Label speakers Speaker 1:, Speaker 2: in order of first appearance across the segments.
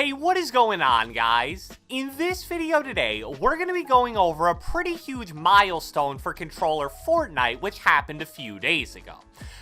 Speaker 1: Hey, what is going on, guys? In this video today, we're going to be going over a pretty huge milestone for Controller Fortnite, which happened a few days ago.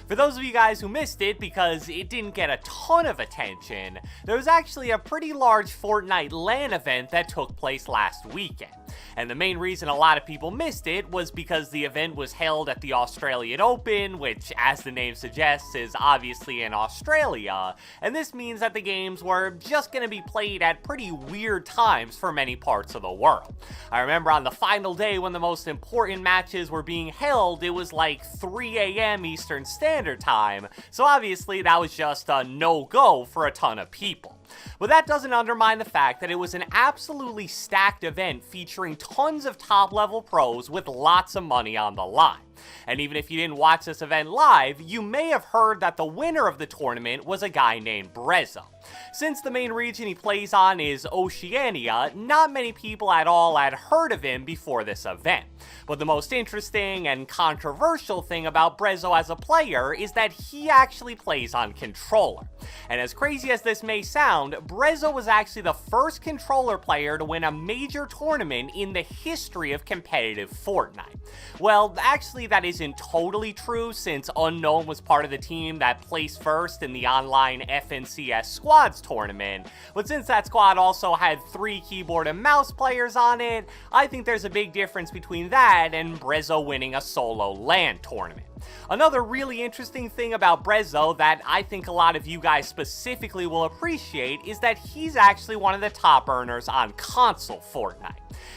Speaker 1: For those of you guys who missed it because it didn't get a ton of attention, there was actually a pretty large Fortnite LAN event that took place last weekend. And the main reason a lot of people missed it was because the event was held at the Australian Open, which, as the name suggests, is obviously in Australia, and this means that the games were just going to be played at pretty weird times for many parts of the world. I remember on the final day when the most important matches were being held, it was like 3 AM Eastern Standard Time, so obviously that was just a no-go for a ton of people. But that doesn't undermine the fact that it was an absolutely stacked event featuring tons of top-level pros with lots of money on the line. And even if you didn't watch this event live, you may have heard that the winner of the tournament was a guy named Breso. Since the main region he plays on is Oceania, not many people at all had heard of him before this event. But the most interesting and controversial thing about Breso as a player is that he actually plays on controller. And as crazy as this may sound, Breso was actually the first controller player to win a major tournament in the history of competitive Fortnite. Well, actually that isn't totally true, since Unknown was part of the team that placed first in the online FNCS Squads tournament, but since that squad also had 3 keyboard and mouse players on it, I think there's a big difference between that and Breso winning a solo LAN tournament. Another really interesting thing about Breso that I think a lot of you guys specifically will appreciate is that he's actually one of the top earners on Console Fortnite.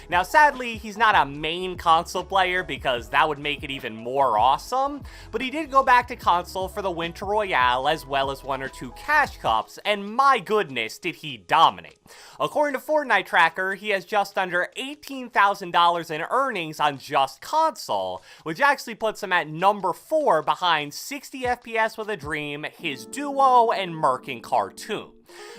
Speaker 1: Now sadly, he's not a main console player because that would make it even more awesome, but he did go back to console for the Winter Royale as well as 1 or 2 cash cups, and my goodness did he dominate. According to Fortnite Tracker, he has just under $18,000 in earnings on just console, which actually puts him at number 4 behind 60 FPS with a Dream, his Duo, and Merc in Cartoon.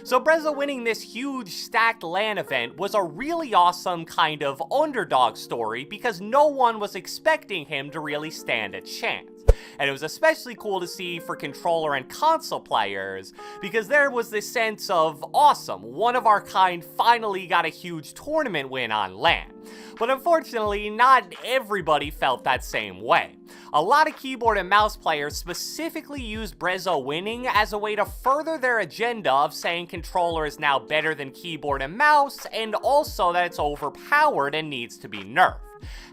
Speaker 1: So Breso winning this huge stacked LAN event was a really awesome kind of underdog story because no one was expecting him to really stand a chance. And it was especially cool to see for controller and console players because there was this sense of awesome, one of our kind finally got a huge tournament win on LAN. But unfortunately, not everybody felt that same way. A lot of keyboard and mouse players specifically used Breso winning as a way to further their agenda of saying controller is now better than keyboard and mouse, and also that it's overpowered and needs to be nerfed.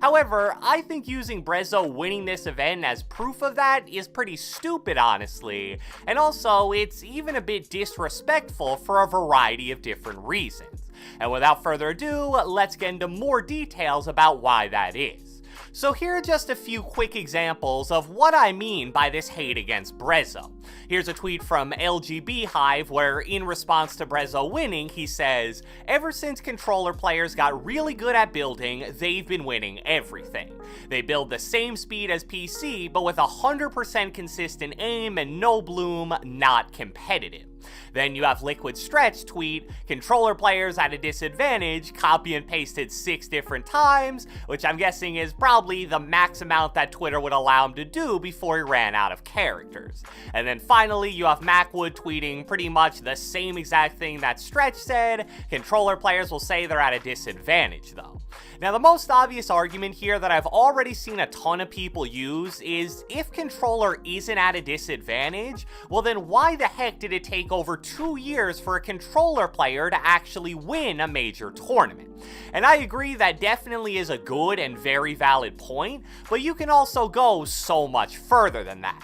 Speaker 1: However, I think using Breso winning this event as proof of that is pretty stupid, honestly, and also it's even a bit disrespectful for a variety of different reasons. And without further ado, let's get into more details about why that is. So here are just a few quick examples of what I mean by this hate against Breso. Here's a tweet from LGB Hive where, in response to Breso winning, he says, "Ever since controller players got really good at building, they've been winning everything. They build the same speed as PC, but with 100% consistent aim and no bloom, not competitive." Then you have Liquid Stretch tweet, "Controller players at a disadvantage, copy and pasted 6 different times," which I'm guessing is probably the max amount that Twitter would allow him to do before he ran out of characters. And then finally, you have Macwood tweeting pretty much the same exact thing that Stretch said, "Controller players will say they're at a disadvantage though." Now the most obvious argument here that I've already seen a ton of people use is if controller isn't at a disadvantage, well then why the heck did it take over 2 years for a controller player to actually win a major tournament? And I agree that definitely is a good and very valid point, but you can also go so much further than that.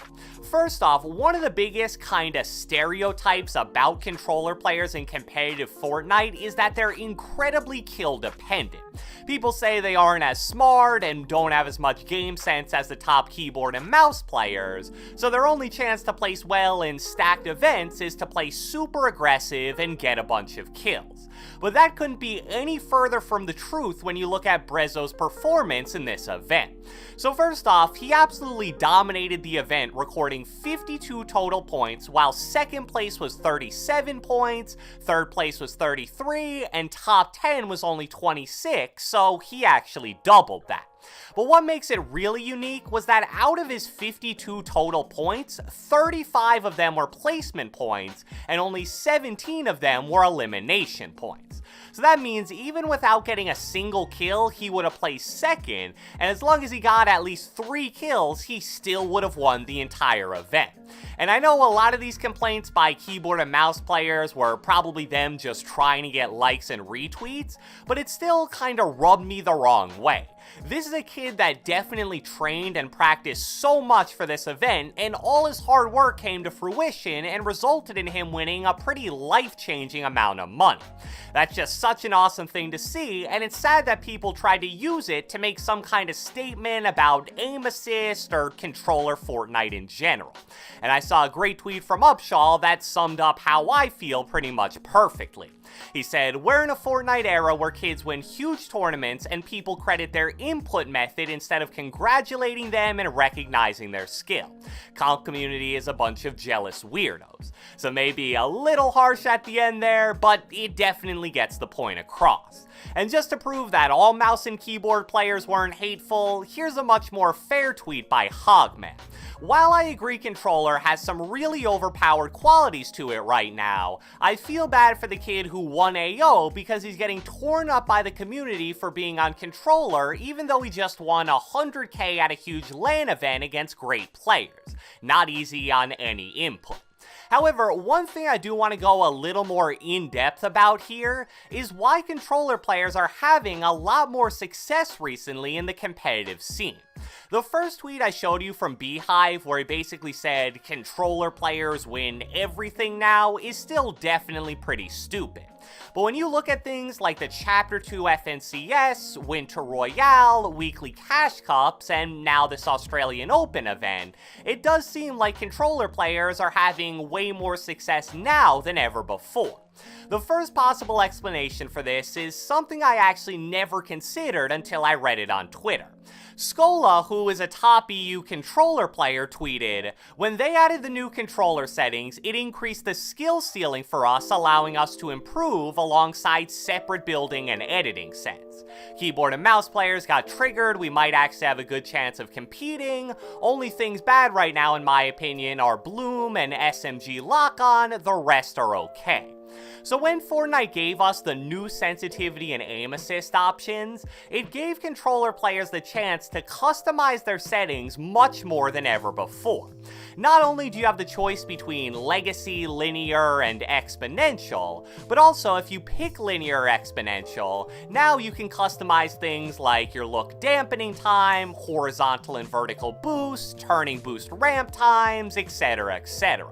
Speaker 1: First off, one of the biggest kinda stereotypes about controller players in competitive Fortnite is that they're incredibly kill dependent. People say they aren't as smart and don't have as much game sense as the top keyboard and mouse players, so their only chance to place well in stacked events is to play super aggressive and get a bunch of kills. But that couldn't be any further from the truth when you look at Breso's performance in this event. So first off, he absolutely dominated the event, recording 52 total points, while second place was 37 points, third place was 33, and top 10 was only 26, so he actually doubled that. But what makes it really unique was that out of his 52 total points, 35 of them were placement points, and only 17 of them were elimination points. So that means even without getting a single kill, he would have placed second, and as long as he got at least 3 kills, he still would have won the entire event. And I know a lot of these complaints by keyboard and mouse players were probably them just trying to get likes and retweets, but it still kinda rubbed me the wrong way. This is a kid that definitely trained and practiced so much for this event, and all his hard work came to fruition and resulted in him winning a pretty life-changing amount of money. That's just such an awesome thing to see, and it's sad that people tried to use it to make some kind of statement about aim assist or controller Fortnite in general. And I saw a great tweet from Upshaw that summed up how I feel pretty much perfectly. He said, "We're in a Fortnite era where kids win huge tournaments and people credit their input method instead of congratulating them and recognizing their skill. Comp community is a bunch of jealous weirdos." So maybe a little harsh at the end there, but it definitely gets the point across. And just to prove that all mouse and keyboard players weren't hateful, here's a much more fair tweet by Hogman. "While I agree controller has some really overpowered qualities to it right now, I feel bad for the kid who won AO because he's getting torn up by the community for being on controller even though he just won 100k at a huge LAN event against great players. Not easy on any input." However, one thing I do want to go a little more in-depth about here is why controller players are having a lot more success recently in the competitive scene. The first tweet I showed you from Beehive, where he basically said controller players win everything now, is still definitely pretty stupid. But when you look at things like the Chapter 2 FNCS, Winter Royale, weekly cash cups, and now this Australian Open event, it does seem like controller players are having way more success now than ever before. The first possible explanation for this is something I actually never considered until I read it on Twitter. Scola, who is a top EU controller player, tweeted, "When they added the new controller settings, it increased the skill ceiling for us, allowing us to improve alongside separate building and editing sets. Keyboard and mouse players got triggered, we might actually have a good chance of competing. Only things bad right now, in my opinion, are Bloom and SMG lock-on, the rest are okay." So when Fortnite gave us the new sensitivity and aim assist options, it gave controller players the chance to customize their settings much more than ever before. Not only do you have the choice between legacy, linear, and exponential, but also if you pick linear or exponential, now you can customize things like your look dampening time, horizontal and vertical boost, turning boost ramp times, etc, etc.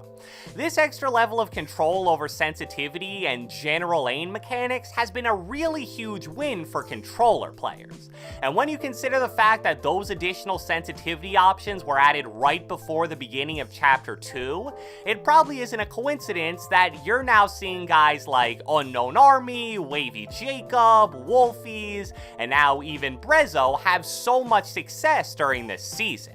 Speaker 1: This extra level of control over sensitivity and general aim mechanics has been a really huge win for controller players. And when you consider the fact that those additional sensitivity options were added right before the beginning of Chapter 2, it probably isn't a coincidence that you're now seeing guys like Unknown Army, Wavy Jacob, Wolfies, and now even Breso have so much success during this season.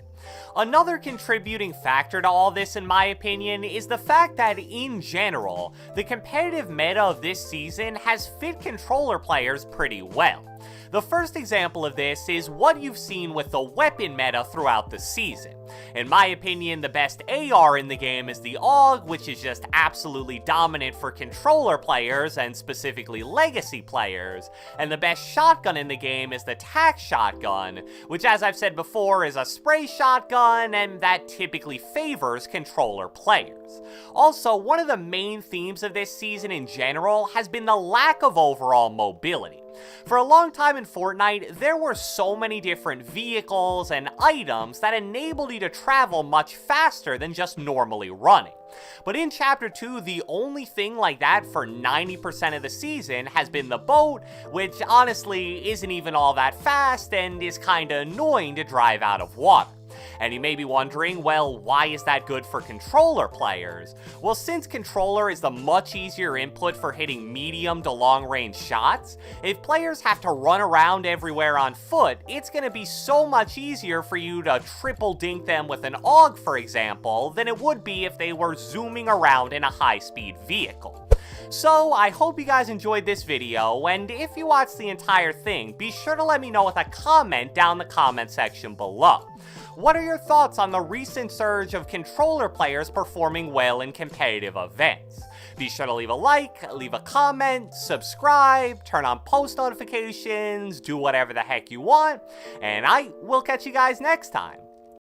Speaker 1: Another contributing factor to all this, in my opinion, is the fact that, in general, the competitive meta of this season has fit controller players pretty well. The first example of this is what you've seen with the weapon meta throughout the season. In my opinion, the best AR in the game is the AUG, which is just absolutely dominant for controller players and specifically legacy players, and the best shotgun in the game is the TAC shotgun, which, as I've said before, is a spray shotgun and that typically favors controller players. Also, one of the main themes of this season in general has been the lack of overall mobility. For a long time in Fortnite, there were so many different vehicles and items that enabled you to travel much faster than just normally running. But in Chapter 2, the only thing like that for 90% of the season has been the boat, which honestly isn't even all that fast and is kinda annoying to drive out of water. And you may be wondering, well, why is that good for controller players? Well, since controller is the much easier input for hitting medium to long range shots, if players have to run around everywhere on foot, it's going to be so much easier for you to triple dink them with an AUG, for example, than it would be if they were zooming around in a high-speed vehicle. So I hope you guys enjoyed this video, and if you watched the entire thing, be sure to let me know with a comment down the comment section below. What are your thoughts on the recent surge of controller players performing well in competitive events? Be sure to leave a like, leave a comment, subscribe, turn on post notifications, do whatever the heck you want, and I will catch you guys next time.